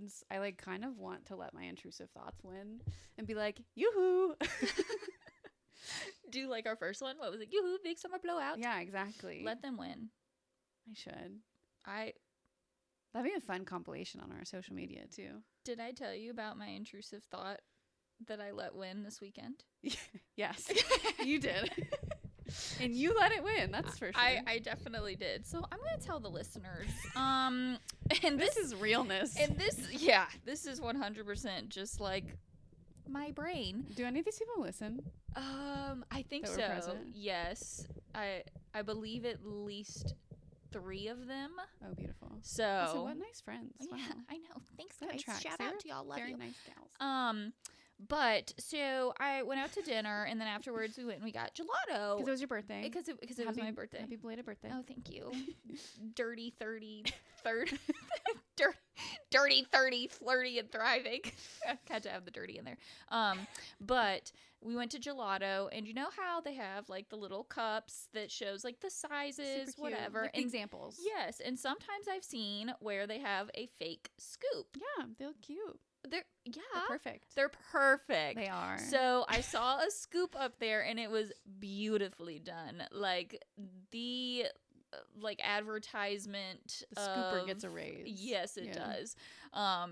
friends, I like kind of want to let my intrusive thoughts win and be like, yoo-hoo. Do like our first one. What was it? Yoo-hoo, big summer blowout. Yeah, exactly. Let them win. I should. That'd be a fun compilation on our social media too. Did I tell you about my intrusive thought that I let win this weekend? Yes, you did. And you let it win, that's for sure. I definitely did. So I'm going to tell the listeners. And this is realness. And this is 100% just like my brain. Do any of these people listen? I think so. Yes. I believe at least 3 of them. Oh, beautiful. So what nice friends. Yeah, wow. I know. Thanks, guys. Shout out to y'all. Love very you. Nice gals. But so I went out to dinner, and then afterwards we went and we got gelato because it was your birthday. Because it was my birthday. Happy belated birthday. Oh, thank you. Dirty 30, dirty 30, flirty and thriving. I had to have the dirty in there. But we went to gelato, and you know how they have like the little cups that shows like the sizes, whatever, like examples. Yes, and sometimes I've seen where they have a fake scoop. Yeah, they look cute. They're perfect. They're perfect. They are. So I saw a scoop up there, and it was beautifully done. Like the advertisement. The scooper gets a raise. Yes, it does.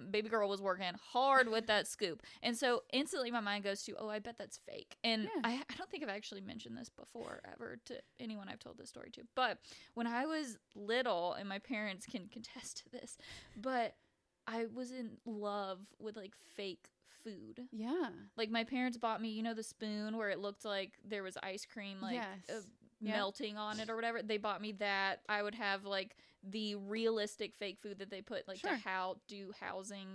Baby girl was working hard with that scoop, and so instantly my mind goes to, oh, I bet that's fake. And I don't think I've actually mentioned this before ever to anyone I've told this story to. But when I was little, and my parents can contest to this, but I was in love with like fake food. Yeah. Like my parents bought me, the spoon where it looked like there was ice cream melting on it or whatever. They bought me that. I would have like the realistic fake food that they put like to do housing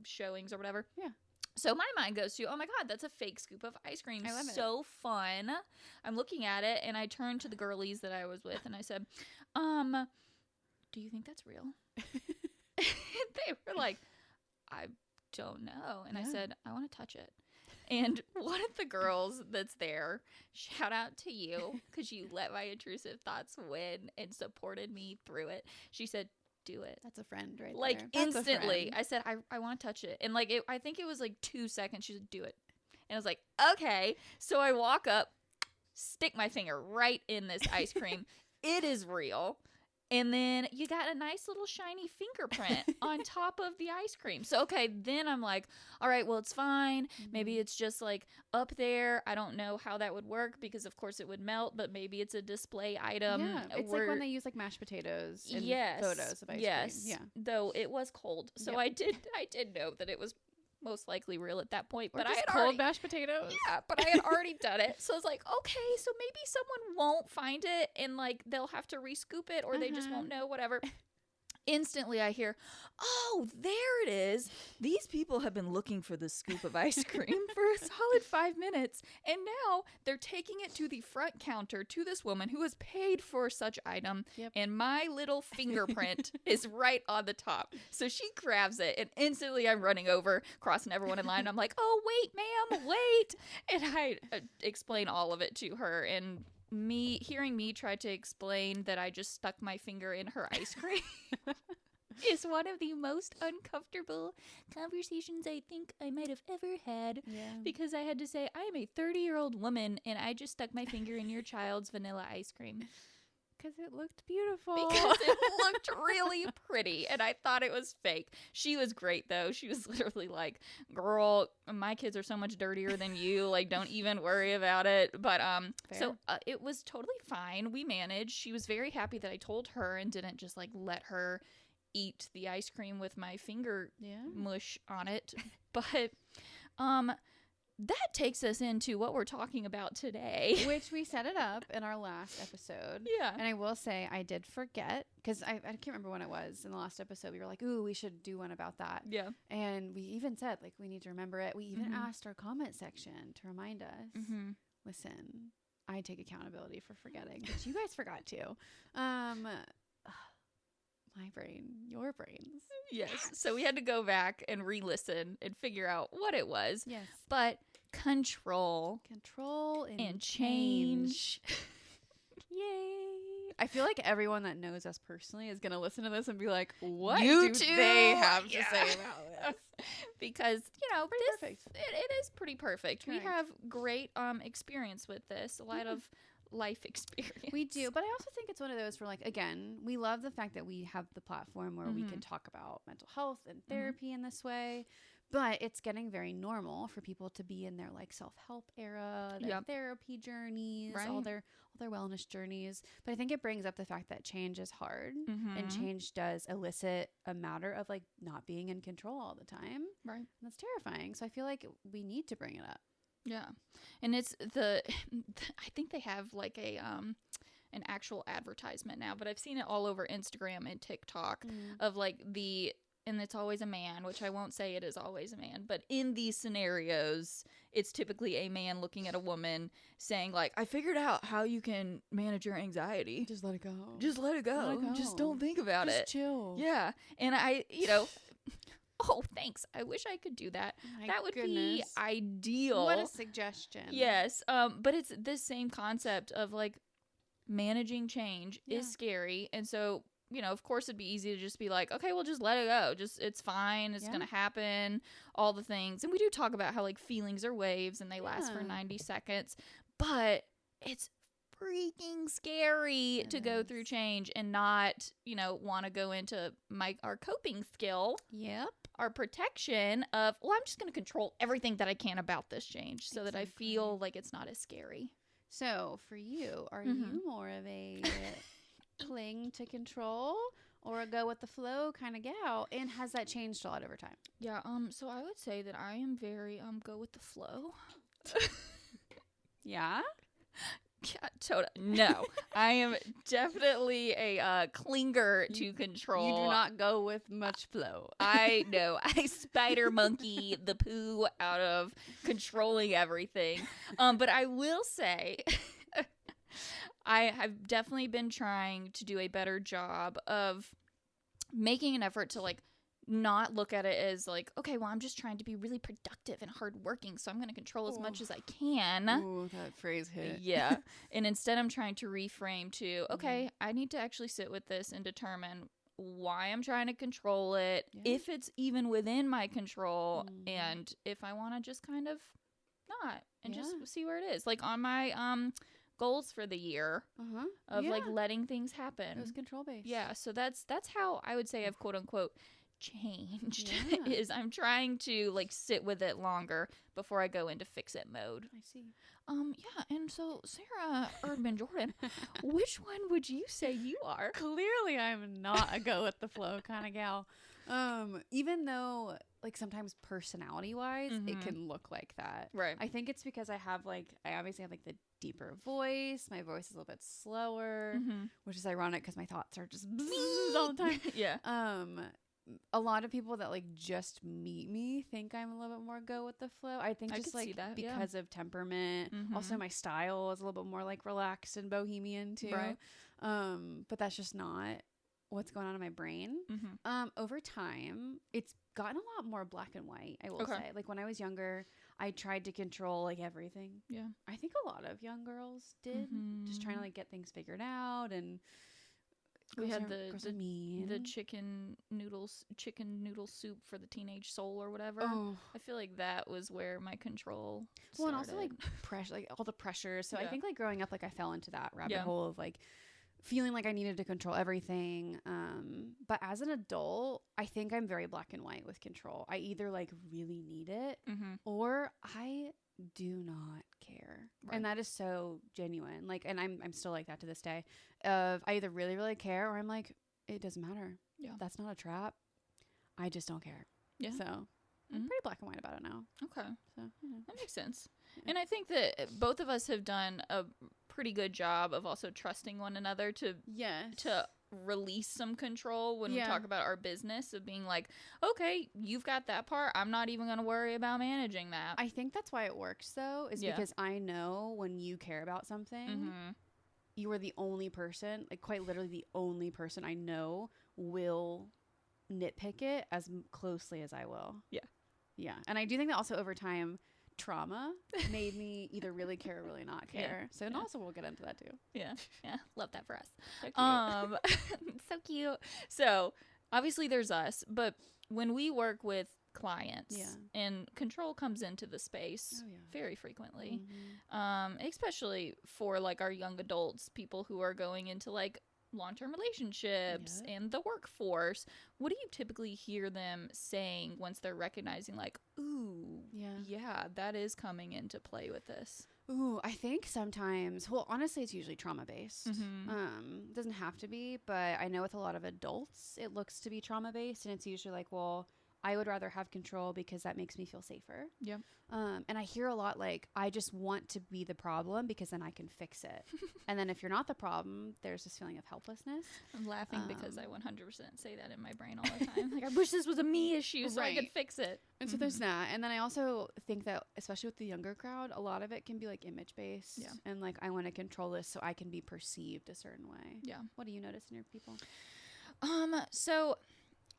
showings or whatever. Yeah. So my mind goes to, oh my God, that's a fake scoop of ice cream. I love it. So fun. I'm looking at it, and I turned to the girlies that I was with, and I said, do you think that's real? They were like, I don't know. And I said, I want to touch it. And one of the girls that's there, shout out to you, because you let my intrusive thoughts win and supported me through it. She said, do it. That's a friend right like there. Like instantly. I said, I want to touch it. And like, I think it was like 2 seconds. She said, do it. And I was like, okay. So I walk up, stick my finger right in this ice cream. It is real. And then you got a nice little shiny fingerprint on top of the ice cream. So, okay, then I'm like, all right, well, it's fine. Maybe it's just like up there. I don't know how that would work because, of course, it would melt, but maybe it's a display item. Yeah, it's like when they use like mashed potatoes in photos of ice cream. Yeah. Though it was cold. So I did know that it was most likely real at that point, but I had cold mashed potatoes. Yeah, but I had already done it, so I was like, okay, so maybe someone won't find it, and like they'll have to re-scoop it, or they just won't know, whatever. Instantly, I hear, oh, there it is. These people have been looking for this scoop of ice cream for a solid 5 minutes, and now they're taking it to the front counter to this woman who has paid for such item, and my little fingerprint is right on the top. So she grabs it, and instantly I'm running over, crossing everyone in line. And I'm like, oh, wait, ma'am, wait. And I explain all of it to her, and hearing me try to explain that I just stuck my finger in her ice cream is one of the most uncomfortable conversations I think I might have ever had. Yeah. Because I had to say, I am a 30-year-old woman, and I just stuck my finger in your child's vanilla ice cream. Because it looked beautiful. Because it looked really pretty, and I thought it was fake. She was great, though. She was literally like, girl, my kids are so much dirtier than you. Like, don't even worry about it. But so it was totally fine. We managed. She was very happy that I told her and didn't just, like, let her eat the ice cream with my finger mush on it. But that takes us into what we're talking about today. Which we set it up in our last episode. Yeah. And I will say I did forget, because I can't remember when it was in the last episode. We were like, ooh, we should do one about that. Yeah. And we even said, like, we need to remember it. We even asked our comment section to remind us, listen, I take accountability for forgetting, but you guys forgot too. My brain, your brains. Yes. So we had to go back and re-listen and figure out what it was. Yes. But control and change. Yay. I feel like everyone that knows us personally is going to listen to this and be like, what do they have to say about Because, perfect. It is pretty perfect. Correct. We have great experience with this, a lot of life experience. We do, but I also think it's one of those where, like, again, we love the fact that we have the platform where we can talk about mental health and therapy in this way, but it's getting very normal for people to be in their, like, self-help era, their therapy journeys, all their wellness journeys. But I think it brings up the fact that change is hard, and change does elicit a matter of, like, not being in control all the time. Right. And that's terrifying. So I feel like we need to bring it up. Yeah. And it's I think they have like an actual advertisement now, but I've seen it all over Instagram and TikTok of like and it's always a man, which I won't say it is always a man, but in these scenarios, it's typically a man looking at a woman saying like, I figured out how you can manage your anxiety. Just let it go. Just let it go. Just don't think about it. Just chill. Yeah. And oh, thanks. I wish I could do that. That would be ideal. What a suggestion. Yes. But it's this same concept of like managing change is scary. And so, of course it'd be easy to just be like, okay, well, just let it go. It's fine. It's going to happen. All the things. And we do talk about how like feelings are waves and they last for 90 seconds, but it's freaking scary to go through change and not, want to go into our coping skill. Yep. Our protection of, well, I'm just going to control everything that I can about this change so that I feel like it's not as scary. So for you, are you more of a cling to control or a go with the flow kind of gal? And has that changed a lot over time? Yeah. So I would say that I am very go with the flow. Yeah. Yeah, totally. No, I am definitely a clinger to control. You do not go with much flow. I know. I spider monkey the poo out of controlling everything. But I will say I have definitely been trying to do a better job of making an effort to like not look at it as like, okay, well, I'm just trying to be really productive and hardworking, so I'm going to control as much as I can. Ooh, that phrase hit. Yeah. And instead I'm trying to reframe to, okay, I need to actually sit with this and determine why I'm trying to control it, if it's even within my control, and if I want to just kind of not and just see where it is. Like on my goals for the year of like letting things happen. It was control based. Yeah. So that's how I would say I've quote unquote changed is I'm trying to like sit with it longer before I go into fix it mode. I see. Yeah, and so Sarah Erdman Jordan, which one would you say you are? Clearly I'm not a go with the flow kind of gal. Even though like sometimes personality wise it can look like that. Right. I think it's because I obviously have like the deeper voice. My voice is a little bit slower, which is ironic because my thoughts are just all the time. Yeah. A lot of people that like just meet me think I'm a little bit more go with the flow. I think just like because of temperament. Also my style is a little bit more like relaxed and bohemian too. Right. But that's just not what's going on in my brain. Over time, it's gotten a lot more black and white, I will say. Like when I was younger, I tried to control like everything. Yeah. I think a lot of young girls did. Just trying to like get things figured out, and we had the chicken noodle soup for the teenage soul or whatever. Oh. I feel like that was where my control started. Well, and also like pressure, like all the pressures. So I think like growing up, like I fell into that rabbit hole of like feeling like I needed to control everything. But as an adult, I think I'm very black and white with control. I either like really need it or I do not care. Right. And that is so genuine. Like, and I'm still like that to this day. I either really, really care or I'm like, it doesn't matter. Yeah. That's not a trap. I just don't care. Yeah. So I'm pretty black and white about it now. Okay. So that makes sense. Yeah. And I think that both of us have done a pretty good job of also trusting one another to release some control when we talk about our business, of being like, okay, you've got that part, I'm not even going to worry about managing that. I think that's why it works though, is because I know when you care about something, you are the only person, like quite literally the only person I know will nitpick it as closely as I will. Yeah. And I do think that also over time, trauma made me either really care or really not care. So and also we'll get into that too. Yeah. Love that for us. So cute. So obviously there's us, but when we work with clients. And control comes into the space very frequently. Especially for like our young adults, people who are going into like long-term relationships and the workforce. What do you typically hear them saying once they're recognizing like, ooh, yeah, that is coming into play with this? Ooh, I think sometimes, well, honestly, it's usually trauma-based. It doesn't have to be, but I know with a lot of adults, it looks to be trauma-based, and it's usually like, well, I would rather have control because that makes me feel safer. And I hear a lot like, I just want to be the problem because then I can fix it. And then if you're not the problem, there's this feeling of helplessness. I'm laughing because I 100% say that in my brain all the time. Like, I wish this was a me issue so I could fix it. And so there's that. And then I also think that, especially with the younger crowd, a lot of it can be like image-based. And like, I want to control this so I can be perceived a certain way. What do you notice in your people? So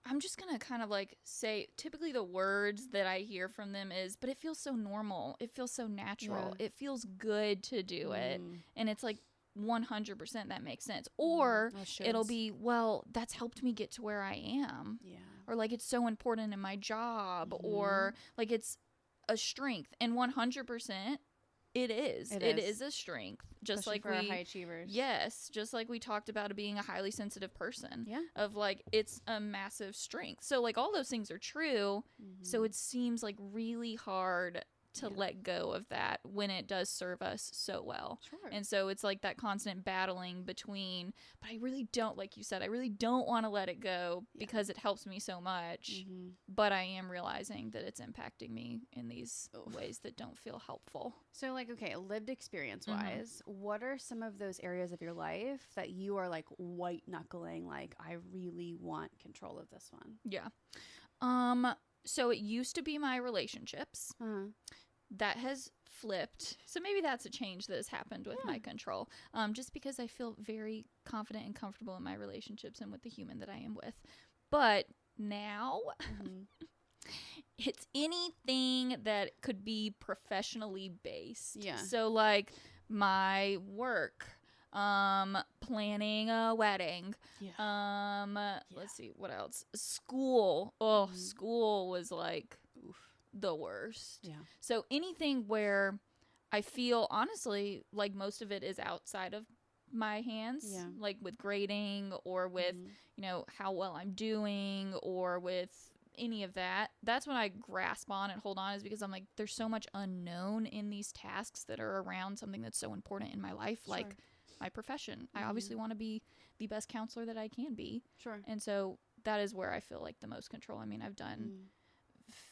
I'm just going to kind of like say, typically the words that I hear from them is, but it feels so normal. It feels so natural. It feels good to do it. And it's like 100% that makes sense. Or it'll be, well, that's helped me get to where I am. Or like, it's so important in my job. Or like, it's a strength. And 100%. It is a strength. Just especially like for our high achievers. Yes. Just like we talked about it being a highly sensitive person. Of like, it's a massive strength. So like all those things are true. So it seems like really hard to let go of that when it does serve us so well. And so it's like that constant battling between, but I really don't, like you said, I really don't want to let it go because it helps me so much. But I am realizing that it's impacting me in these ways that don't feel helpful. So like, okay, lived experience wise, what are some of those areas of your life that you are like white knuckling? Like, I really want control of this one. So it used to be my relationships. That has flipped. So maybe that's a change that has happened with my control. Just because I feel very confident and comfortable in my relationships and with the human that I am with. But now it's anything that could be professionally based. So like my work, planning a wedding, let's see, what else? School. School was like the worst. So anything where I feel honestly like most of it is outside of my hands, like with grading or with, you know, how well I'm doing or with any of that. That's when I grasp on and hold on, is because I'm like, there's so much unknown in these tasks that are around something that's so important in my life, like my profession. I obviously want to be the best counselor that I can be. And so that is where I feel like the most control. I mean, I've done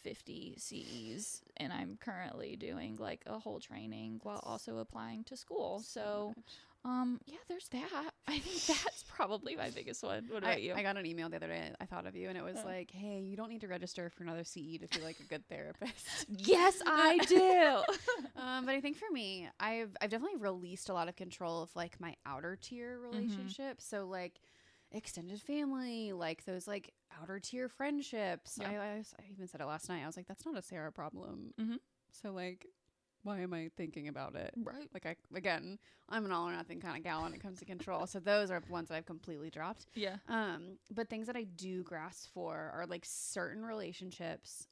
50 CEs and I'm currently doing like a whole training while also applying to school. So there's that. I think that's probably my biggest one. What about you? I got an email the other day. I thought of you, and it was like, hey, you don't need to register for another CE to feel like a good therapist. Yes, I do. But I think for me, I've definitely released a lot of control of like my outer tier relationships. So like extended family, like those like outer tier friendships. I even said it last night. I was like, that's not a Sarah problem. So like, why am I thinking about it? Like I'm an all or nothing kind of gal when it comes to control. So those are ones that I've completely dropped. But things that I do grasp for are like certain relationships.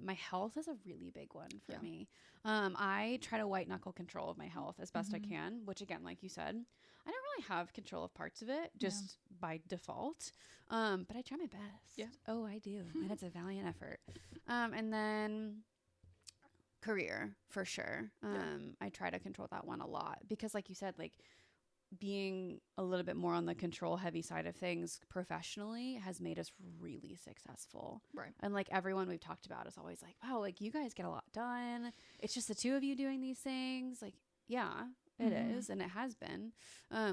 My health is a really big one for me. I try to white knuckle control of my health as best I can, which again, like you said, I don't really have control of parts of it just by default. But I try my best. Oh, I do. And it's a valiant effort. And then career for sure. I try to control that one a lot because like you said, like being a little bit more on the control heavy side of things professionally has made us really successful. And like everyone we've talked about is always like, wow, like you guys get a lot done. It's just the two of you doing these things. Like, yeah, it is. And it has been.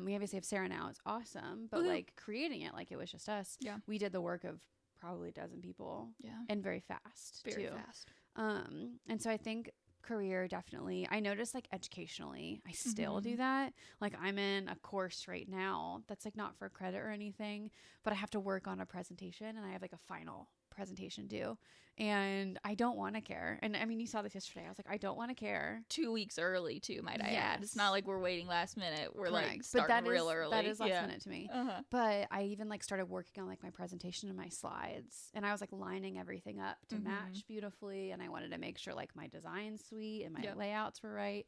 We obviously have Sarah now. It's awesome. But like creating it like it was just us. We did the work of probably a dozen people. And very fast. Very fast. And so I think career definitely, I noticed like educationally, I still do that. Like I'm in a course right now that's like not for credit or anything, but I have to work on a presentation and I have like a final presentation due? And I don't want to care. And I mean, you saw this yesterday. I was like, I don't want to care. 2 weeks early too, might I add. It's not like we're waiting last minute. We're Correct. like starting real early. That is last minute to me. But I even like started working on like my presentation and my slides, and I was like lining everything up to match beautifully. And I wanted to make sure like my design's sweet and my layouts were right.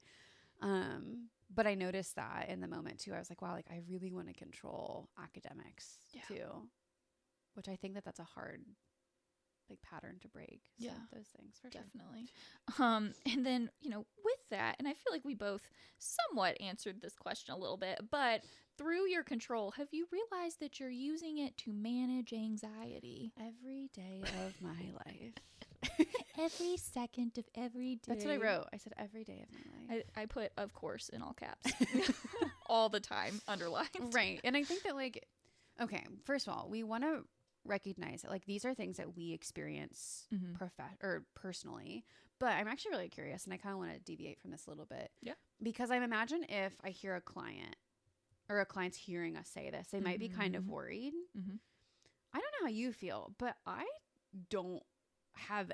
But I noticed that in the moment too. I was like, wow, like I really want to control academics too, which I think that that's a hard like pattern to break. So those things for definitely. And then, you know, with that, and I feel like we both somewhat answered this question a little bit, but through your control, have you realized that you're using it to manage anxiety? Every day of my life. Every second of every day. That's what I wrote. I said every day of my life. I put, of course, in all caps. All the time, underlined. Right. And I think that like, okay, first of all, we want to recognize that like these are things that we experience personally, but I'm actually really curious, and I kind of want to deviate from this a little bit. Yeah. Because I imagine if I hear a client or a client's hearing us say this, they might be kind of worried. I don't know how you feel, but I don't have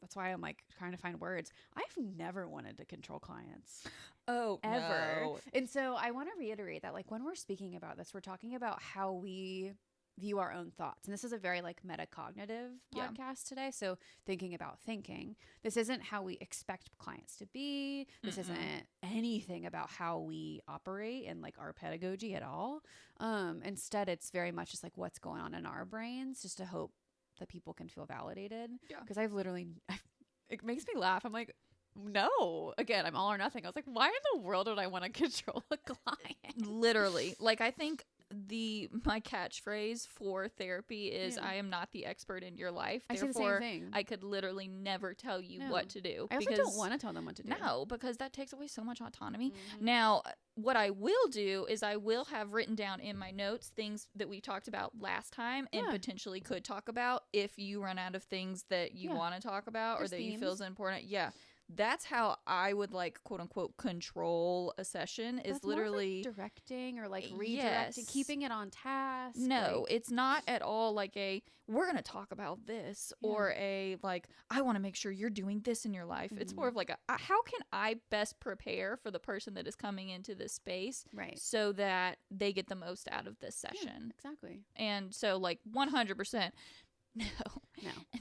that's why I'm like trying to find words. I've never wanted to control clients. Oh, ever. No. And so I want to reiterate that like when we're speaking about this, we're talking about how we view our own thoughts. And this is a very like metacognitive podcast today. So thinking about thinking. This isn't how we expect clients to be. This isn't anything about how we operate and like our pedagogy at all. Instead, it's very much just like what's going on in our brains, just to hope that people can feel validated. Because it makes me laugh. I'm like, no, again, I'm all or nothing. I was like, why in the world would I want to control a client? Literally. Like, I think my catchphrase for therapy is I am not the expert in your life. I say the same thing. I could literally never tell you what to do. I also don't want to tell them what to do. No, because that takes away so much autonomy. Now, what I will do is I will have written down in my notes things that we talked about last time and potentially could talk about if you run out of things that you want to talk about or that you feel is important. Yeah. That's how I would like quote unquote control a session is that's literally more like directing or like redirecting, keeping it on task. No, it's not at all like we're going to talk about this or I want to make sure you're doing this in your life. It's more of like how can I best prepare for the person that is coming into this space so that they get the most out of this session. Exactly. And so like 100%. No.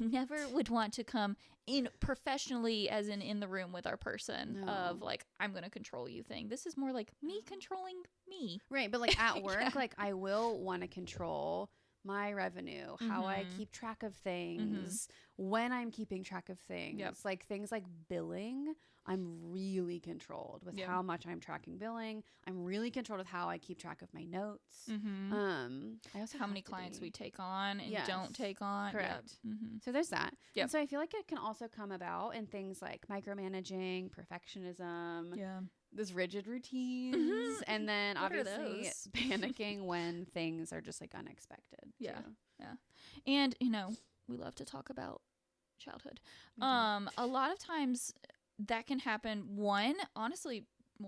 Never would want to come in professionally as in the room with our person of like, I'm going to control you thing. This is more like me controlling me. Right. But like at work, like I will want to control my revenue, how I keep track of things, when I'm keeping track of things, like things like billing. I'm really controlled with how much I'm tracking billing. I'm really controlled with how I keep track of my notes. I also how many clients we take on and don't take on. Correct. So there's that. And so I feel like it can also come about in things like micromanaging, perfectionism, this rigid routines, and then obviously panicking when things are just like unexpected. Yeah. And you know, we love to talk about childhood. A lot of times that can happen,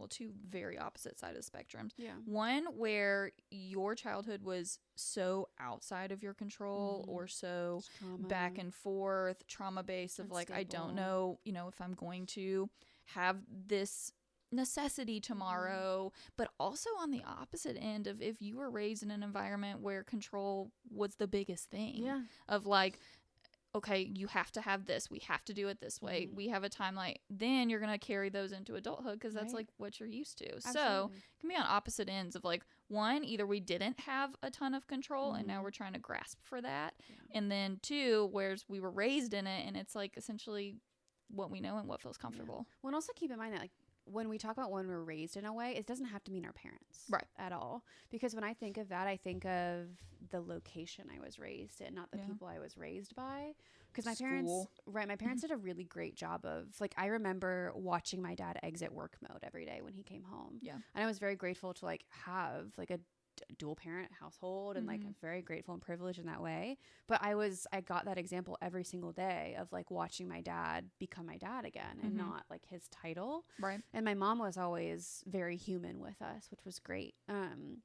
two very opposite sides of the spectrums. One where your childhood was so outside of your control or so back and forth, trauma based of like, I don't know, if I'm going to have this necessity tomorrow, but also on the opposite end of if you were raised in an environment where control was the biggest thing of like, okay, you have to have this. We have to do it this way. We have a timeline. Then you're going to carry those into adulthood because that's like what you're used to. Absolutely. So it can be on opposite ends of like, one, either we didn't have a ton of control and now we're trying to grasp for that. And then two, whereas we were raised in it and it's like essentially what we know and what feels comfortable. Well, and also keep in mind that like when we talk about when we're raised in a way, it doesn't have to mean our parents at all. Because when I think of that, I think of the location I was raised in, not the people I was raised by. Because my parents did a really great job of like, I remember watching my dad exit work mode every day when he came home. And I was very grateful to like have like a dual parent household and like I'm very grateful and privileged in that way. But I got that example every single day of like watching my dad become my dad again and not like his title. Right. And my mom was always very human with us, which was great. And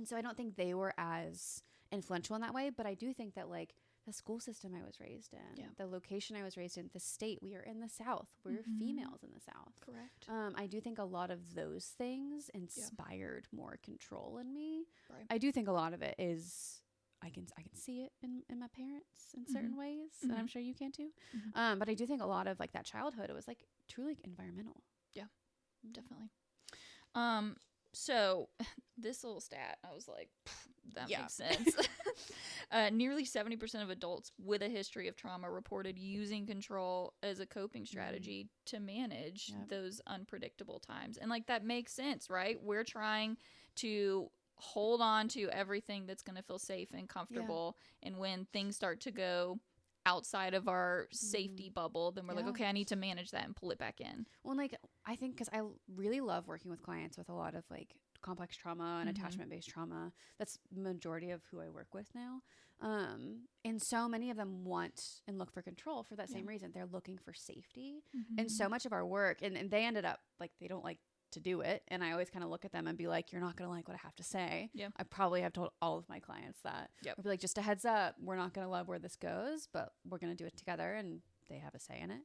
so I don't think they were as influential in that way, but I do think that like the school system I was raised in, the location I was raised in, the state. We are in the South. We're females in the South. Correct. I do think a lot of those things inspired more control in me. Right. I do think a lot of it is, I can see it in my parents in certain ways, and I'm sure you can too. But I do think a lot of like that childhood, it was like truly like, environmental. Yeah, definitely. So this little stat, I was like, that makes sense. Nearly 70% of adults with a history of trauma reported using control as a coping strategy to manage those unpredictable times. And like, that makes sense, right? We're trying to hold on to everything that's going to feel safe and comfortable. And when things start to go outside of our safety bubble, then we're like, okay, I need to manage that and pull it back in. Well, like, I think because I really love working with clients with a lot of like complex trauma and attachment-based trauma. That's the majority of who I work with now. And so many of them want and look for control for that same reason. They're looking for safety. And so much of our work, and they ended up like, they don't like to do it. And I always kind of look at them and be like, you're not going to like what I have to say. Yeah. I probably have told all of my clients that. I'd be like, just a heads up, we're not going to love where this goes, but we're going to do it together, and they have a say in it.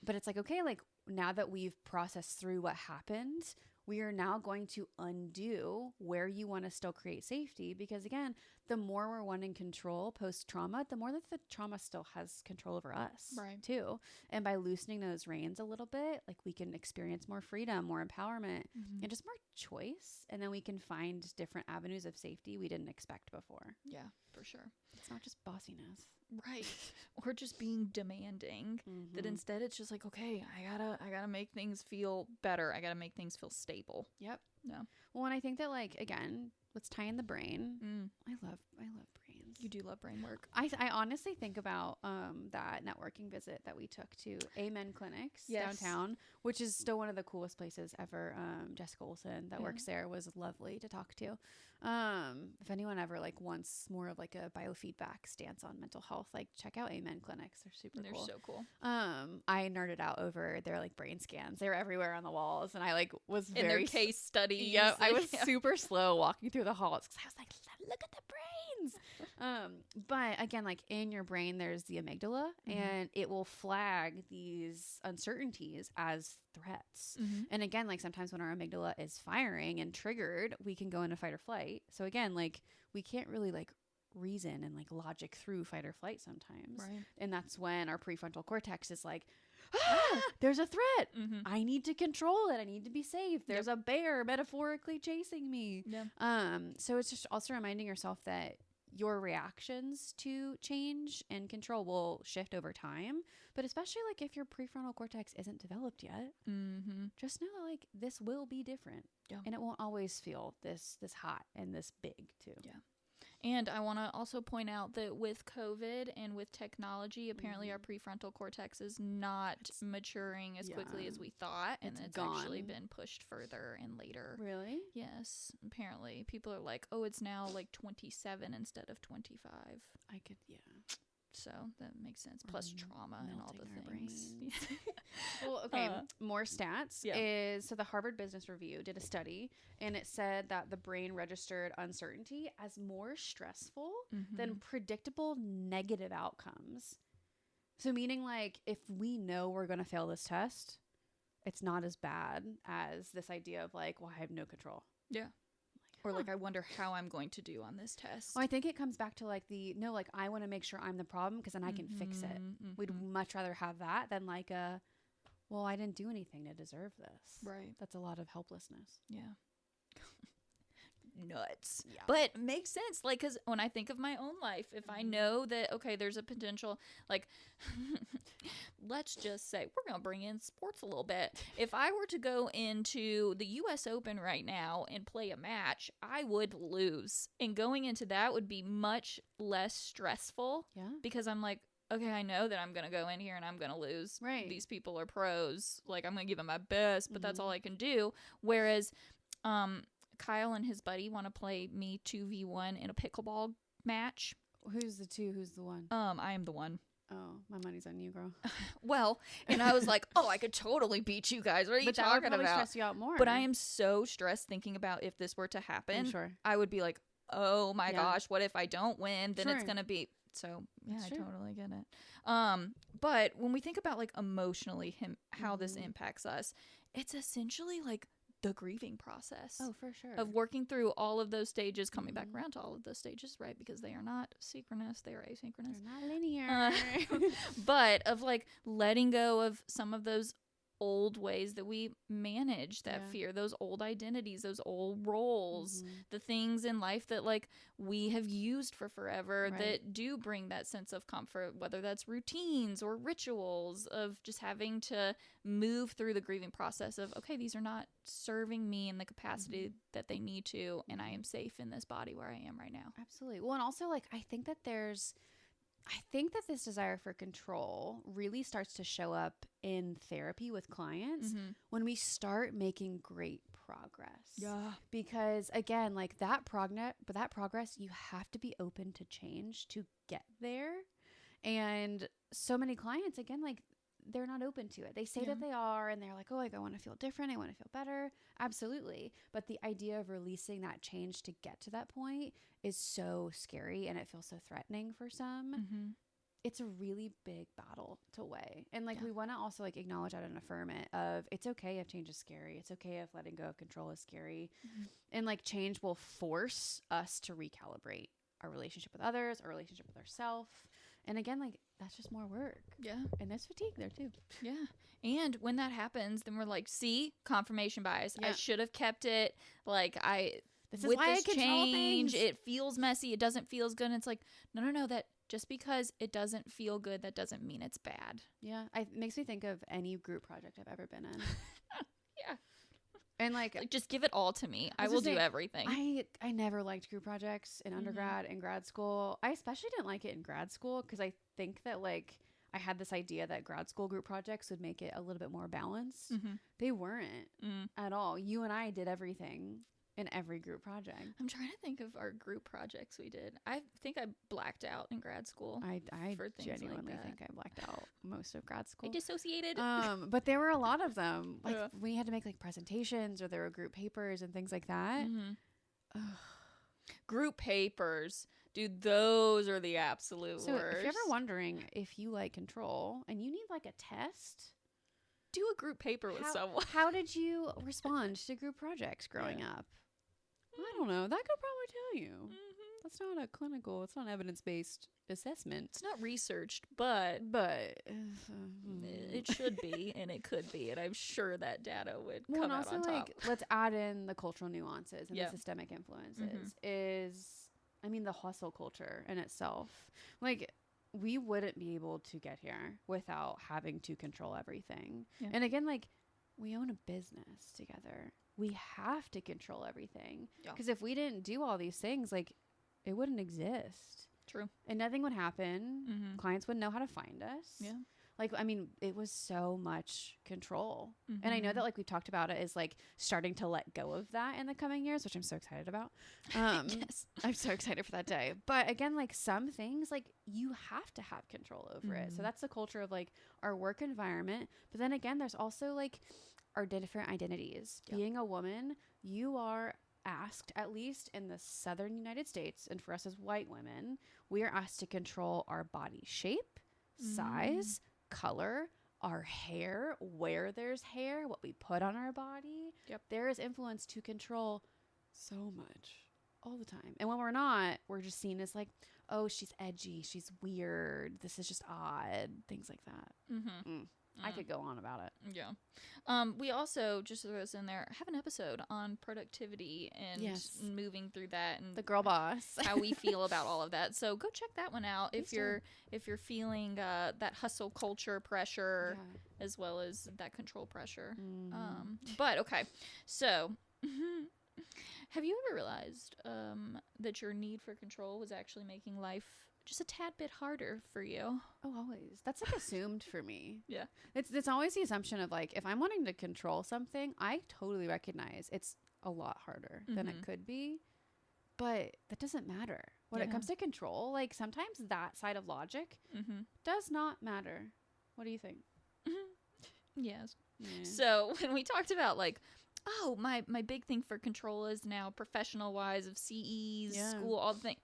But it's like, okay, like now that we've processed through what happened, we are now going to undo where you want to still create safety. Because again, the more we're wanting control post-trauma, the more that the trauma still has control over us too. And by loosening those reins a little bit, like we can experience more freedom, more empowerment, and just more choice. And then we can find different avenues of safety we didn't expect before. Yeah, for sure. It's not just bossiness. Right. Or just being demanding. That instead it's just like, okay, I gotta make things feel better. I gotta make things feel stable. Yep. No. Well, and I think that like, again, let's tie in the brain. I love brains. You do love brain work. I honestly think about that networking visit that we took to Amen Clinics downtown, which is still one of the coolest places ever. Jessica Olsen that works there was lovely to talk to. If anyone ever like wants more of like a biofeedback stance on mental health, like check out Amen Clinics. They're super cool. They're so cool. I nerded out over their like brain scans. They were everywhere on the walls, and I like was in their case studies. Yeah, I was super slow walking through the halls because I was like, look at the brains. But again, like in your brain, there's the amygdala, and it will flag these uncertainties as threats. And again, like sometimes when our amygdala is firing and triggered, we can go into fight or flight. So again, like we can't really like reason and like logic through fight or flight sometimes. Right. And that's when our prefrontal cortex is like, there's a threat. I need to control it. I need to be safe. There's a bear metaphorically chasing me. So it's just also reminding yourself that your reactions to change and control will shift over time. But especially like if your prefrontal cortex isn't developed yet, just know that like this will be different. And it won't always feel this hot and this big too. And I want to also point out that with COVID and with technology, apparently our prefrontal cortex is not maturing as quickly as we thought. And it's actually been pushed further and later. Really? Yes. Apparently. People are like, oh, it's now like 27 instead of 25. I could, So that makes sense. Plus trauma and all the things. Well, okay. More stats is, so the Harvard Business Review did a study, and it said that the brain registered uncertainty as more stressful than predictable negative outcomes. So meaning like if we know we're going to fail this test, it's not as bad as this idea of like, well, I have no control. Yeah. Or like, I wonder how I'm going to do on this test. Well, I think it comes back to like like I want to make sure I'm the problem because then I can fix it. We'd much rather have that than like well, I didn't do anything to deserve this. Right. That's a lot of helplessness. Yeah. Nuts. Yeah. But makes sense. Like, because when I think of my own life, if I know that, okay, there's a potential, like, let's just say we're going to bring in sports a little bit. If I were to go into the U.S. Open right now and play a match, I would lose. And going into that would be much less stressful. Yeah. Because I'm like, okay, I know that I'm going to go in here and I'm going to lose. Right. These people are pros. Like, I'm going to give them my best, but that's all I can do. Whereas, Kyle and his buddy want to play me 2v1 in a pickleball match. Who's the two? Who's the one? I am the one. Oh, my money's on you, girl. Well, and I was like, oh, I could totally beat you guys. What are you talking about? But that would probably stress you out more. But I am so stressed thinking about if this were to happen. I'm sure. I would be like, oh my gosh, what if I don't win? Then it's going to be So yeah, I totally get it. But when we think about like emotionally how this impacts us, it's essentially like the grieving process. Oh, for sure. Of working through all of those stages, coming back around to all of those stages, right? Because they are not synchronous, they are asynchronous. They're not linear. But of like letting go of some of those old ways that we manage that fear, those old identities, those old roles, the things in life that like we have used for forever that do bring that sense of comfort, whether that's routines or rituals of just having to move through the grieving process of, okay, these are not serving me in the capacity that they need to, and I am safe in this body where I am right now. Absolutely. Well, and also like I think that this desire for control really starts to show up in therapy with clients when we start making great progress. Yeah. Because again, like that progress, you have to be open to change to get there. And so many clients, again, like they're not open to it. They say that they are, and they're like, oh, like I want to feel different. I want to feel better. Absolutely. But the idea of releasing that change to get to that point is so scary, and it feels so threatening for some. It's a really big battle to weigh. And like we want to also like acknowledge that and affirm it of it's okay if change is scary. It's okay if letting go of control is scary. And like change will force us to recalibrate our relationship with others, our relationship with ourselves. And again, like that's just more work. Yeah. And there's fatigue there too. Yeah. And when that happens, then we're like, see, confirmation bias. I should have kept it. Like this is why I control things. It feels messy. It doesn't feel as good. And it's like, no, that just because it doesn't feel good, that doesn't mean it's bad. Yeah. It makes me think of any group project I've ever been in. Yeah. And like just give it all to me. I will do everything. I never liked group projects in undergrad and grad school. I especially didn't like it in grad school because I think that like I had this idea that grad school group projects would make it a little bit more balanced. They weren't at all. You and I did everything in every group project. I'm trying to think of our group projects we did. I think I blacked out in grad school. I genuinely think I blacked out most of grad school. I dissociated. But there were a lot of them. Like we had to make like presentations, or there were group papers and things like that. Group papers. Dude, those are the absolute worst. If you're ever wondering if you like control and you need like a test, do a group paper with someone. How did you respond to group projects growing up? I don't know. That could probably tell you. That's not a clinical, it's not evidence-based assessment. It's not researched, but it should be, and it could be, and I'm sure that data would come out on top. Like, let's add in the cultural nuances and the systemic influences the hustle culture in itself. Like, we wouldn't be able to get here without having to control everything. Yeah. And again, like, we own a business together. We have to control everything. Because if we didn't do all these things, like, it wouldn't exist. True. And nothing would happen. Clients wouldn't know how to find us. Yeah. Like, I mean, it was so much control. And I know that, like, we talked about it is, like, starting to let go of that in the coming years, which I'm so excited about. Yes. I'm so excited for that day. But again, like, some things, like, you have to have control over it. So that's the culture of, like, our work environment. But then again, there's also, like, our different identities. Being a woman, you are asked, at least in the southern United States, and for us as white women, we are asked to control our body shape, size, color, our hair, where there's hair, what we put on our body. There is influence to control so much all the time. And when we're not, we're just seen as like, oh, she's edgy, she's weird, this is just odd, things like that. I could go on about it. Yeah. We also, just to throw this in there, have an episode on productivity and moving through that and the girl boss, how we feel about all of that. So go check that one out if you're feeling that hustle culture pressure as well as that control pressure. But okay, so have you ever realized that your need for control was actually making life just a tad bit harder for you? Oh, always. That's like assumed for me. Yeah. It's always the assumption of like, if I'm wanting to control something, I totally recognize it's a lot harder than it could be. But that doesn't matter. When it comes to control, like sometimes that side of logic does not matter. What do you think? Yes. Yeah. So when we talked about like, oh, my big thing for control is now professional wise of CEs, school, all the things.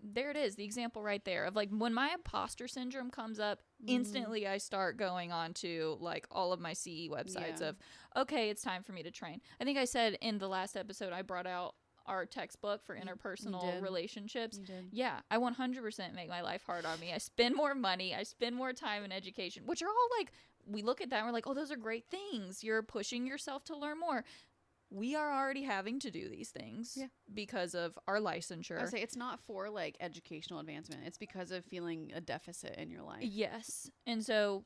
there it is, the example right there of like when my imposter syndrome comes up, instantly I start going on to like all of my CE websites of, okay, it's time for me to train. I think I said in the last episode, I brought out our textbook for interpersonal relationships. Yeah, I 100% make my life hard on me. I spend more money. I spend more time in education, which are all like, we look at that and we're like, oh, those are great things. You're pushing yourself to learn more. We are already having to do these things because of our licensure. I say it's not for like educational advancement. It's because of feeling a deficit in your life. Yes. And so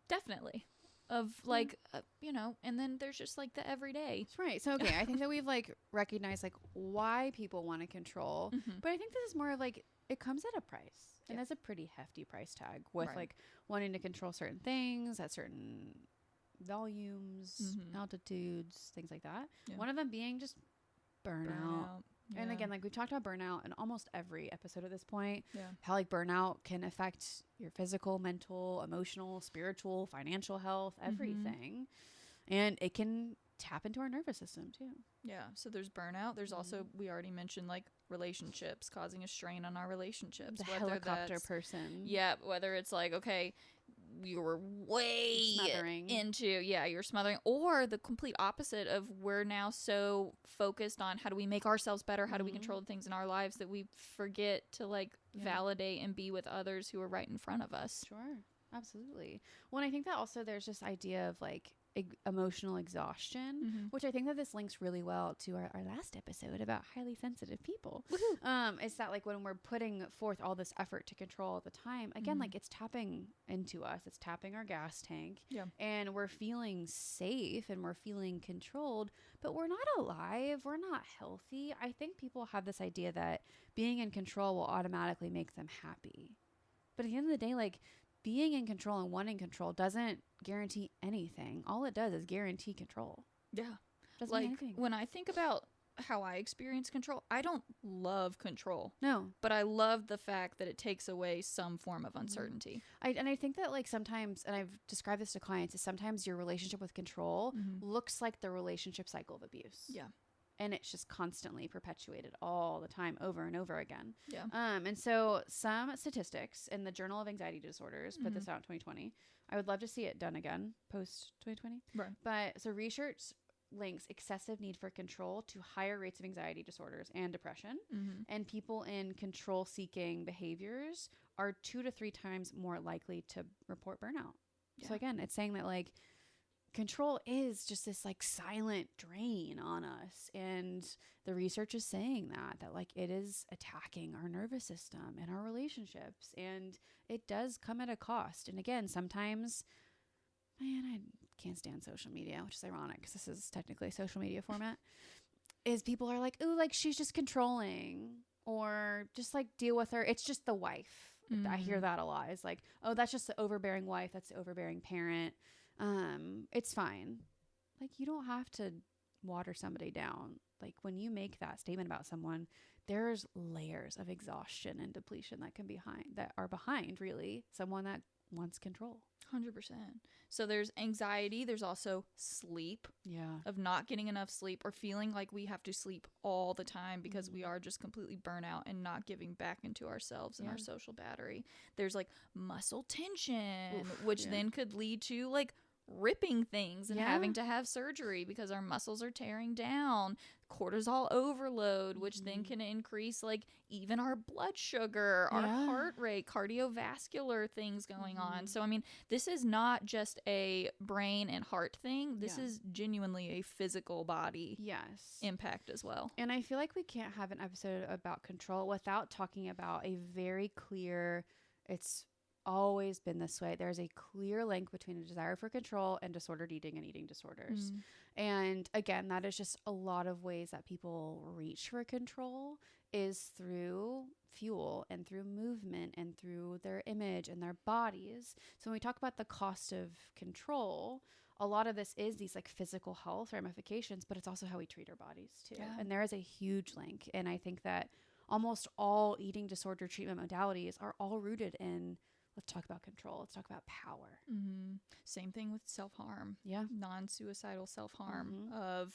definitely of like, you know, and then there's just like the everyday. Right. So, okay. I think that we've like recognized like why people want to control, but I think this is more of like, it comes at a price and that's a pretty hefty price tag with like wanting to control certain things at certain volumes, altitudes, things like that. One of them being just burnout. And again, like we've talked about burnout in almost every episode at this point, how like burnout can affect your physical, mental, emotional, spiritual, financial health, everything. And it can tap into our nervous system too. Yeah. So there's burnout. There's also, we already mentioned like relationships, causing a strain on our relationships. The helicopter person. Yeah. Whether it's like, okay, you were way smothering into, you're smothering, or the complete opposite of we're now so focused on how do we make ourselves better, how do we control the things in our lives that we forget to like validate and be with others who are right in front of us. Sure, absolutely. Well, and I think that also there's this idea of like emotional exhaustion, which I think that this links really well to our last episode about highly sensitive people. It's that like when we're putting forth all this effort to control all the time, again, like it's tapping into us, it's tapping our gas tank, and we're feeling safe and we're feeling controlled, but we're not alive, we're not healthy. I think people have this idea that being in control will automatically make them happy, but at the end of the day, like being in control and wanting control doesn't guarantee anything. All it does is guarantee control. Yeah. Doesn't like mean anything. When I think about how I experience control, I don't love control. No. But I love the fact that it takes away some form of uncertainty. I think that like sometimes, and I've described this to clients, is sometimes your relationship with control looks like the relationship cycle of abuse. Yeah. And it's just constantly perpetuated all the time, over and over again. Yeah. And so some statistics in the Journal of Anxiety Disorders put this out in 2020. I would love to see it done again post 2020. Right. But so research links excessive need for control to higher rates of anxiety disorders and depression. And people in control-seeking behaviors are 2 to 3 times more likely to report burnout. So again, it's saying that like control is just this like silent drain on us, and the research is saying that like it is attacking our nervous system and our relationships, and it does come at a cost. And again, sometimes, man, I can't stand social media, which is ironic because this is technically a social media format, is people are like, ooh, like she's just controlling, or just like deal with her, it's just the wife. I hear that a lot. It's like, oh, that's just the overbearing wife, that's the overbearing parent. It's fine. Like you don't have to water somebody down. Like when you make that statement about someone, there's layers of exhaustion and depletion that are behind really someone that wants control. 100%. So there's anxiety. There's also sleep. Yeah. Of not getting enough sleep or feeling like we have to sleep all the time because we are just completely burnt out and not giving back into ourselves and our social battery. There's like muscle tension, which then could lead to like ripping things and having to have surgery because our muscles are tearing down. Cortisol overload, which then can increase like even our blood sugar, our heart rate, cardiovascular things going on. So I mean, this is not just a brain and heart thing. This is genuinely a physical body impact as well. And I feel like we can't have an episode about control without talking about a very clear, it's always been this way, there's a clear link between a desire for control and disordered eating and eating disorders. And again, that is just a lot of ways that people reach for control is through fuel and through movement and through their image and their bodies. So when we talk about the cost of control, a lot of this is these like physical health ramifications, but it's also how we treat our bodies too. And there is a huge link. And I think that almost all eating disorder treatment modalities are all rooted in let's talk about control. Let's talk about power. Same thing with self-harm. Yeah. Non-suicidal self-harm of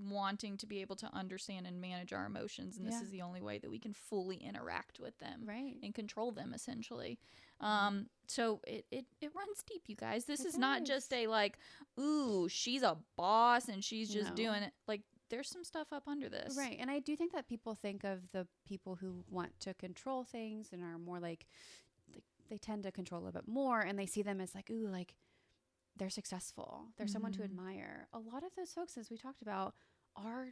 wanting to be able to understand and manage our emotions. And this is the only way that we can fully interact with them and control them, essentially. So it runs deep, you guys. This is not just a like, ooh, she's a boss and she's just doing it. Like, there's some stuff up under this. Right. And I do think that people think of the people who want to control things and are more like they tend to control a little bit more, and they see them as like, ooh, like they're successful. They're someone to admire. A lot of those folks, as we talked about, are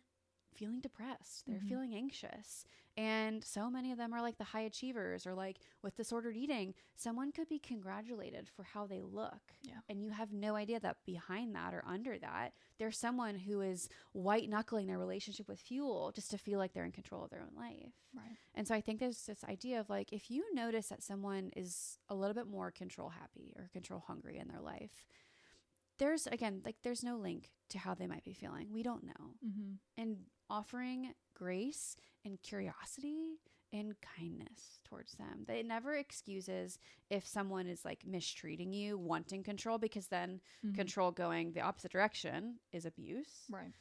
feeling depressed. They're feeling anxious. And so many of them are like the high achievers, or like with disordered eating, someone could be congratulated for how they look. Yeah. And you have no idea that behind that or under that, there's someone who is white-knuckling their relationship with fuel just to feel like they're in control of their own life. Right. And so I think there's this idea of like, if you notice that someone is a little bit more control happy or control hungry in their life, there's, again, like there's no link to how they might be feeling. We don't know. And offering grace and curiosity and kindness towards them. That it never excuses if someone is like mistreating you, wanting control, because then control going the opposite direction is abuse. Right.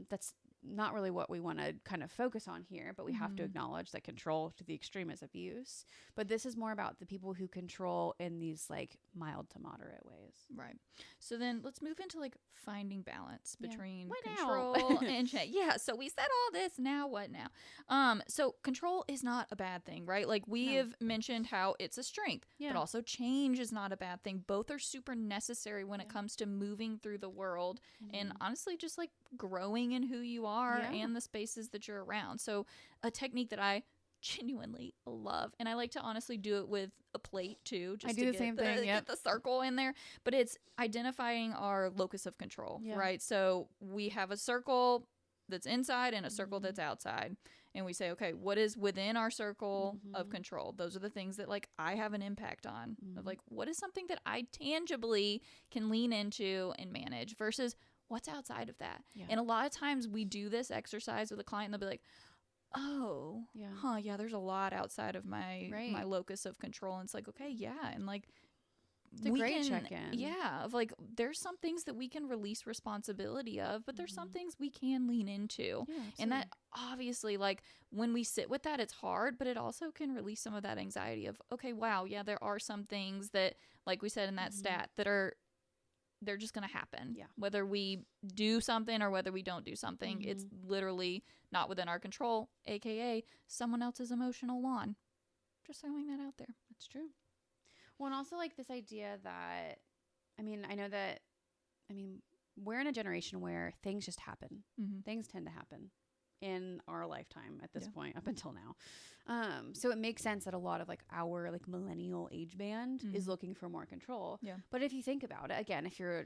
That's not really what we want to kind of focus on here, but we have to acknowledge that control to the extreme is abuse. But this is more about the people who control in these like mild to moderate ways. Right. So then let's move into like finding balance between control and change. Yeah. So we said all this. Now what now? So control is not a bad thing, right? Like we have mentioned how it's a strength, but also change is not a bad thing. Both are super necessary when it comes to moving through the world and honestly just like growing in who you are and the spaces that you're around. So a technique that I genuinely love, and I like to honestly do it with a plate too, just I do the same thing, get the circle in there, but it's identifying our locus of control, right? So we have a circle that's inside and a circle that's outside, and we say, okay, what is within our circle of control? Those are the things that like I have an impact on, of like what is something that I tangibly can lean into and manage versus what's outside of that. And a lot of times we do this exercise with a client and they'll be like, oh, there's a lot outside of my my locus of control. And it's like, okay, and like it's a great check-in. Of like there's some things that we can release responsibility of, but there's some things we can lean into. And that obviously, like when we sit with that, it's hard, but it also can release some of that anxiety of, okay, wow, there are some things that, like we said in that stat, that they're just going to happen. Whether we do something or whether we don't do something, it's literally not within our control, aka someone else's emotional lawn. Just throwing that out there. That's true. Well, and also like this idea that, I mean, we're in a generation where things just happen. Things tend to happen in our lifetime at this point, up until now. So it makes sense that a lot of like our like millennial age band is looking for more control. But if you think about it, again, if you're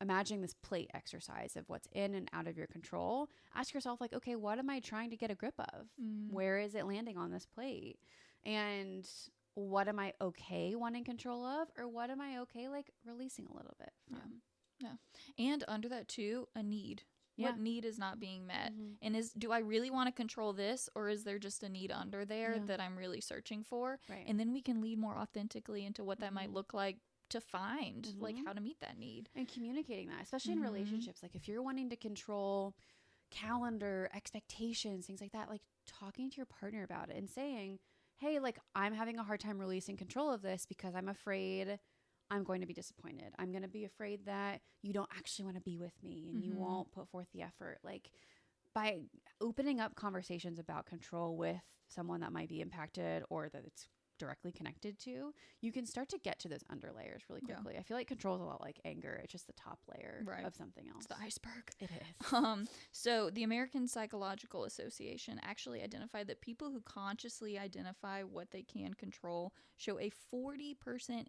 imagining this plate exercise of what's in and out of your control, ask yourself like, okay, what am I trying to get a grip of? Where is it landing on this plate? And what am I okay wanting control of, or what am I okay like releasing a little bit from? And under that too, a need. What need is not being met? And do I really want to control this, or is there just a need under there that I'm really searching for? And then we can lead more authentically into what that might look like to find like how to meet that need. And communicating that, especially in relationships. Like if you're wanting to control calendar, expectations, things like that, like talking to your partner about it and saying, hey, like I'm having a hard time releasing control of this because I'm afraid I'm going to be disappointed. I'm going to be afraid that you don't actually want to be with me and you won't put forth the effort. Like by opening up conversations about control with someone that might be impacted or that it's directly connected to, you can start to get to those under layers really quickly. I feel like control is a lot like anger. It's just the top layer of something else. It's the iceberg. It is. So the American Psychological Association actually identified that people who consciously identify what they can control show a 40%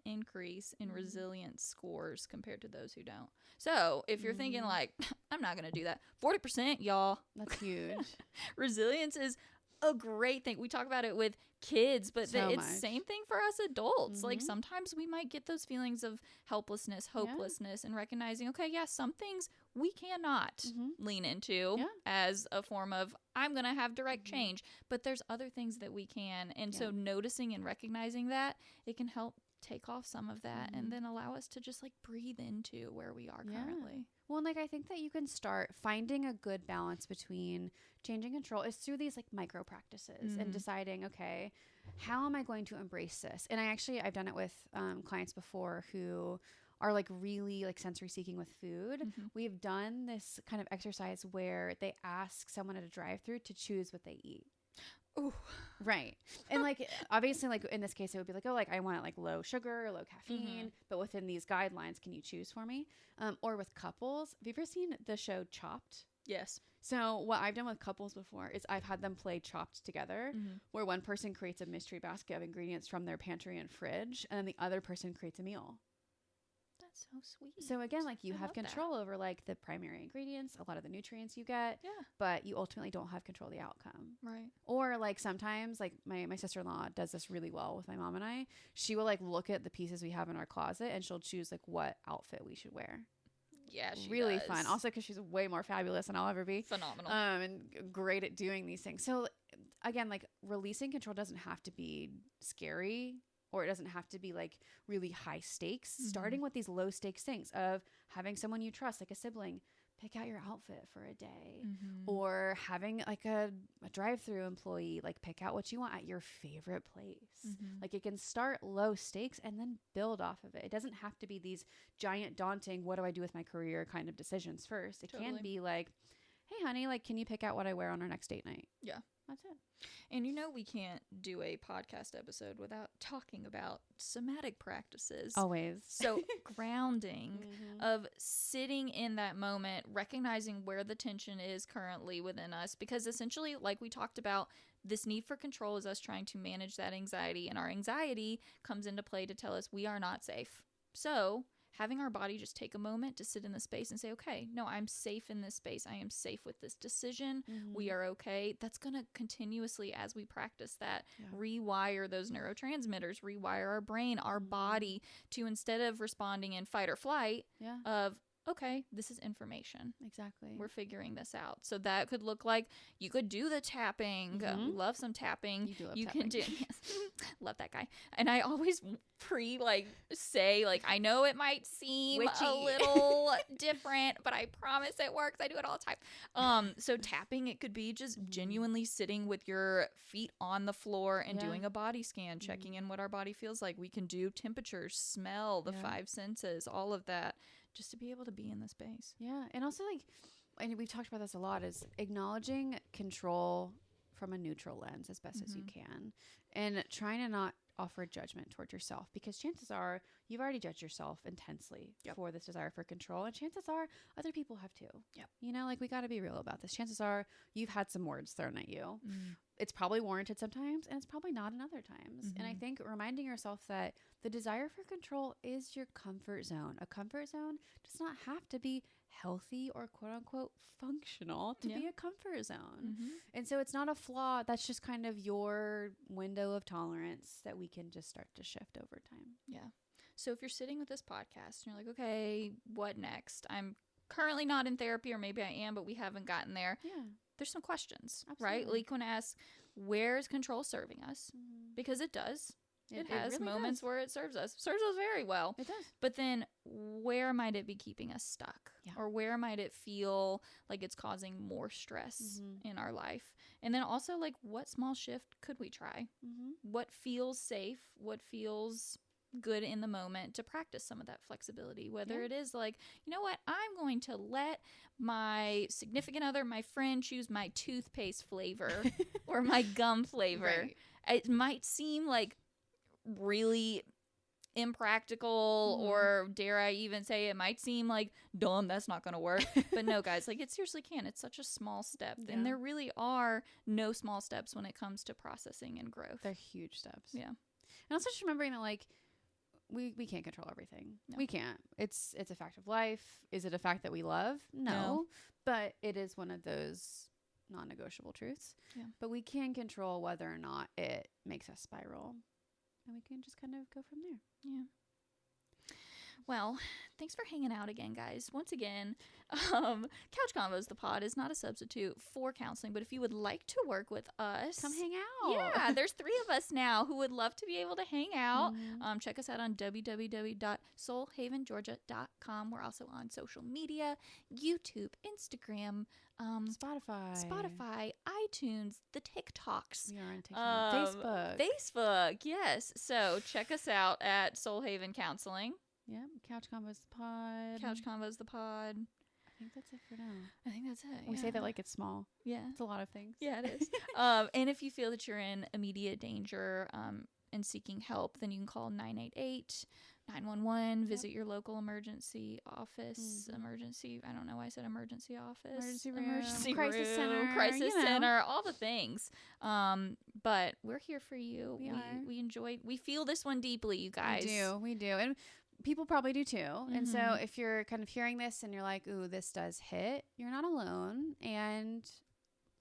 increase in resilience scores compared to those who don't. So if you're thinking like, I'm not going to do that, 40%, y'all. That's huge. Resilience is a great thing. We talk about it with kids, but it's the same thing for us adults. Like sometimes we might get those feelings of helplessness, hopelessness, and recognizing, okay, some things we cannot lean into as a form of, I'm going to have direct change, but there's other things that we can. And so noticing and recognizing that, it can help take off some of that and then allow us to just like breathe into where we are currently. Well, and like I think that you can start finding a good balance between changing control is through these like micro practices and deciding, okay, how am I going to embrace this? And I've done it with clients before who are like really like sensory seeking with food. We've done this kind of exercise where they ask someone at a drive-through to choose what they eat. Ooh. Right. And like, obviously, like in this case, it would be like, oh, like I want it like low sugar, low caffeine, but within these guidelines, can you choose for me? Or with couples, have you ever seen the show Chopped? Yes. So what I've done with couples before is I've had them play Chopped together, where one person creates a mystery basket of ingredients from their pantry and fridge, and then the other person creates a meal. That's so sweet. So again, like you have control over like the primary ingredients, a lot of the nutrients you get, but you ultimately don't have control of the outcome. Right. Or like sometimes like my sister-in-law does this really well with my mom and I. She will like look at the pieces we have in our closet and she'll choose like what outfit we should wear. Yeah, she really does. fun. Also because she's way more fabulous than I'll ever be. Phenomenal. And great at doing these things. So again, like releasing control doesn't have to be scary. Or it doesn't have to be like really high stakes. Starting with these low stakes things of having someone you trust, like a sibling, pick out your outfit for a day. Or having like a drive-through employee, like pick out what you want at your favorite place. Like it can start low stakes and then build off of it. It doesn't have to be these giant, daunting, what do I do with my career kind of decisions first. It can be like, hey, honey, like, can you pick out what I wear on our next date night? Yeah. That's it. And you know we can't do a podcast episode without talking about somatic practices. Always. So grounding of sitting in that moment, recognizing where the tension is currently within us. Because essentially, like we talked about, this need for control is us trying to manage that anxiety. And our anxiety comes into play to tell us we are not safe. So having our body just take a moment to sit in the space and say, okay, no, I'm safe in this space. I am safe with this decision. We are okay. That's going to continuously, as we practice that, rewire those neurotransmitters, rewire our brain, our body to, instead of responding in fight or flight, of, okay, this is information. Exactly. We're figuring this out. So that could look like you could do the tapping. We love some tapping. You do love you tapping. Can do love that guy. And I always say I know it might seem witchy, a little different, but I promise it works. I do it all the time. So tapping, it could be just genuinely sitting with your feet on the floor and doing a body scan, checking in what our body feels like. We can do temperatures, smell, the five senses, all of that, just to be able to be in the space. Yeah. And also and we've talked about this a lot, is acknowledging control from a neutral lens as best as you can, and trying to not offer judgment toward yourself, because chances are you've already judged yourself intensely for this desire for control, and chances are other people have too. You know, like we got to be real about this. Chances are you've had some words thrown at you. It's probably warranted sometimes, and it's probably not in other times. And I think reminding yourself that the desire for control is your comfort zone. A comfort zone does not have to be healthy or quote unquote functional to be a comfort zone. And so it's not a flaw. That's just kind of your window of tolerance that we can just start to shift over time. Yeah. So if you're sitting with this podcast and you're like, okay, what next? I'm currently not in therapy, or maybe I am, but we haven't gotten there. Yeah. There's some questions, right? Like when ask, where is control serving us? Because it does. It has really moments where it serves us very well. It does. But then where might it be keeping us stuck? Or where might it feel like it's causing more stress in our life? And then also, like, what small shift could we try? What feels safe? What feels good in the moment to practice some of that flexibility? Whether it is like, you know what, I'm going to let my significant other, my friend, choose my toothpaste flavor or my gum flavor. It might seem like really impractical, or dare I even say it might seem like dumb, that's not going to work. But no, guys, like it seriously can. It's such a small step. And there really are no small steps when it comes to processing and growth. They're huge steps. Yeah. And also just remembering that like we can't control everything. No. We can't. It's a fact of life. Is it a fact that we love? No. But it is one of those non-negotiable truths. Yeah. But we can control whether or not it makes us spiral. And we can just kind of go from there. Yeah. Well, thanks for hanging out again, guys. Once again, Couch Convos, the pod, is not a substitute for counseling, but if you would like to work with us, come hang out. Yeah, there's 3 of us now who would love to be able to hang out. Check us out on www.soulhavengeorgia.com. We're also on social media, YouTube, Instagram, Spotify, iTunes, the TikToks. We are on TikTok. Facebook, yes. So check us out at Soul Haven Counseling. Yeah, Couch Convos the pod. Couch Convos the pod. I think that's it for now. I think that's it. We say that like it's small. Yeah. It's a lot of things. Yeah, it is. And if you feel that you're in immediate danger and seeking help, then you can call 988-911. Visit your local emergency office. Emergency, I don't know why I said emergency office. Emergency crisis center. Crisis center, all the things. But we're here for you. We feel this one deeply, you guys. We do. And people probably do too. And so if you're kind of hearing this and you're like, ooh, this does hit, you're not alone, and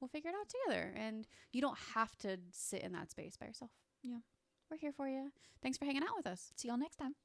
we'll figure it out together. And you don't have to sit in that space by yourself. Yeah. We're here for you. Thanks for hanging out with us. See y'all next time.